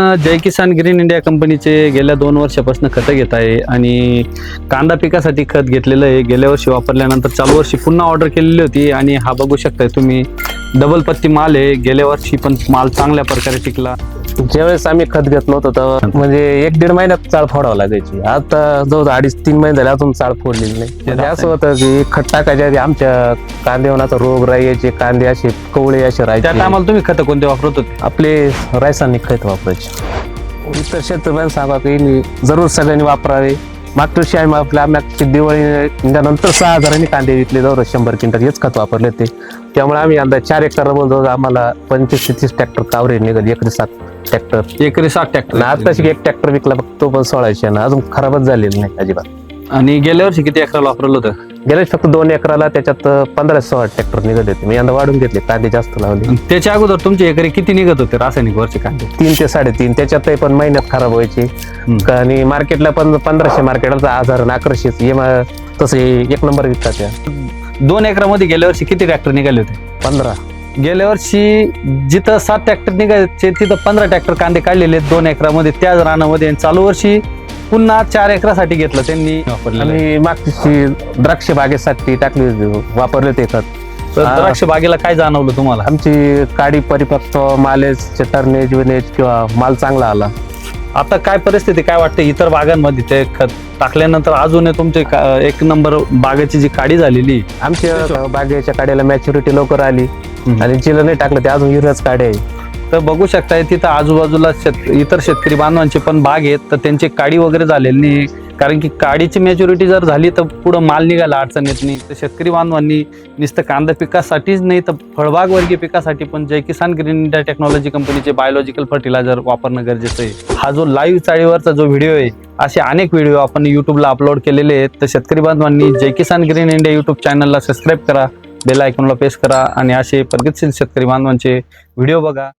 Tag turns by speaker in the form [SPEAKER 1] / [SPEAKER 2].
[SPEAKER 1] जय किसान green India कंपनीचे गेल्या 2 वर्षापासून खतं घेत आहे आणि कांदा पिकासाठी खत घेतलेलं आहे. गेल्या वर्षी वापरल्यानंतर चालू वर्षी पुन्हा ऑर्डर केलेली होती आणि हा बघू शकताय तुम्ही डबल पत्ती माल आहे. गेल्या वर्षी पण माल चांगल्या प्रकारे टिकला.
[SPEAKER 2] ज्यावेळेस आम्ही खत घेत नव्हतो तेव्हा म्हणजे 1-1.5 महिन्यात चाळ फोडावं लागायची. आता जवळ 2.5-3 महिने झाले अजून चाळ फोडलेली नाही. म्हणजे असं होतं की खत टाकायच्या आधी आमच्या कांदेवनाचा रोग राहायचे, कांदे असे कवळे असे
[SPEAKER 1] त्या
[SPEAKER 2] राहायचे.
[SPEAKER 1] टायमाला तुम्ही खतं कोणते वापरत होते?
[SPEAKER 2] आपले रासायनिक खत वापरायचे. इतर शेतकऱ्यांना सांगा की जरूर सगळ्यांनी वापरावे. मागच्या वर्षी आम्ही आपल्या आम्ही दिवाळी नंतर 6,000 कांदे विकले, जवळ 100 क्विंटल हेच खत वापरले ते. त्यामुळे आम्ही यंदा 4 एकर बोलतो आम्हाला 25 ते 30 ट्रॅक्टर कावरेज निघाले. एकरी 7 ट्रॅक्टर.
[SPEAKER 1] एकरी 7 ट्रॅक्टर.
[SPEAKER 2] आताशी 1 ट्रॅक्टर विकला फक्त, तो पण 1600 ना, अजून खराबच झालेलं नाही अजिबात.
[SPEAKER 1] आणि गेल्या वर्षी किती एकराला वापरलं होतं?
[SPEAKER 2] गेल्या फक्त 2 एकराला त्याच्यात 15-16 ट्रॅक्टर निघत होते. मी यंदा वाढून घेतले, कांदे जास्त लावले.
[SPEAKER 1] आणि त्याच्या अगोदर तुमचे एकरी किती निघत होते रासायनिक वरचे कांदे?
[SPEAKER 2] 3 ते 3.5. त्याच्यात पण महिन्यात खराब व्हायची. आणि मार्केटला पण 1500 मार्केटला 1000 आणि 1100 तसे 1 नंबर विकतात त्या.
[SPEAKER 1] 2 एकरामध्ये गेल्या वर्षी किती ट्रॅक्टर निघाले होते?
[SPEAKER 2] 15.
[SPEAKER 1] गेल्या वर्षी जिथं 7 ट्रॅक्टर निघायचे तिथं 15 ट्रॅक्टर कांदे काढलेले 2 एकरामध्ये त्याच रानामध्ये. आणि चालू वर्षी पुन्हा 4 एकरासाठी घेतलं त्यांनी वापरलं.
[SPEAKER 2] आणि मागची द्राक्ष बागेसाठी टाकली वापरले ते खत.
[SPEAKER 1] तर द्राक्ष बागेला काय जाणवलं तुम्हाला?
[SPEAKER 2] आमची काडी परिपक्व, मालेज, टर्नेज विनेज किंवा माल चांगला आला.
[SPEAKER 1] आता काय परिस्थिती काय वाटते इतर बागांमध्ये ते खत टाकल्यानंतर? अजून तुमचे 1 नंबर बागेची जी काडी झालेली,
[SPEAKER 2] आमच्या बागेच्या काड्याला मॅच्युरिटी लवकर आली आणि जिला नाही टाकलं ते अजून युरियाच काडे आहे.
[SPEAKER 1] तर बघू शकताय तिथं आजूबाजूला इतर शेतकरी बांधवांचे पण बाग आहेत, तर त्यांची काडी वगैरे झालेली नाही. कारण की काडीची मॅच्युरिटी जर झाली तर पुढं माल निघायला अडचण येत नाही. तर शेतकरी बांधवांनी नुसतं कांदा पिकासाठीच नाही तर फळबाग वर्गीय पिकासाठी पण जय किसान ग्रीन इंडिया टेक्नॉलॉजी कंपनीचे बायोलॉजिकल फर्टिलायझर वापरणं गरजेचं आहे. हा जो लाईव्ह चाळीवरचा जो व्हिडिओ आहे, असे अनेक व्हिडिओ आपण युट्यूबला अपलोड केलेले आहेत. तर शेतकरी बांधवांनी जय किसान ग्रीन इंडिया युट्यूब चॅनलला सबस्क्राईब करा, बेल आयकॉनला प्रेस करा आणि असे प्रगतशील शेतकरी बांधवांचे व्हिडिओ बघा.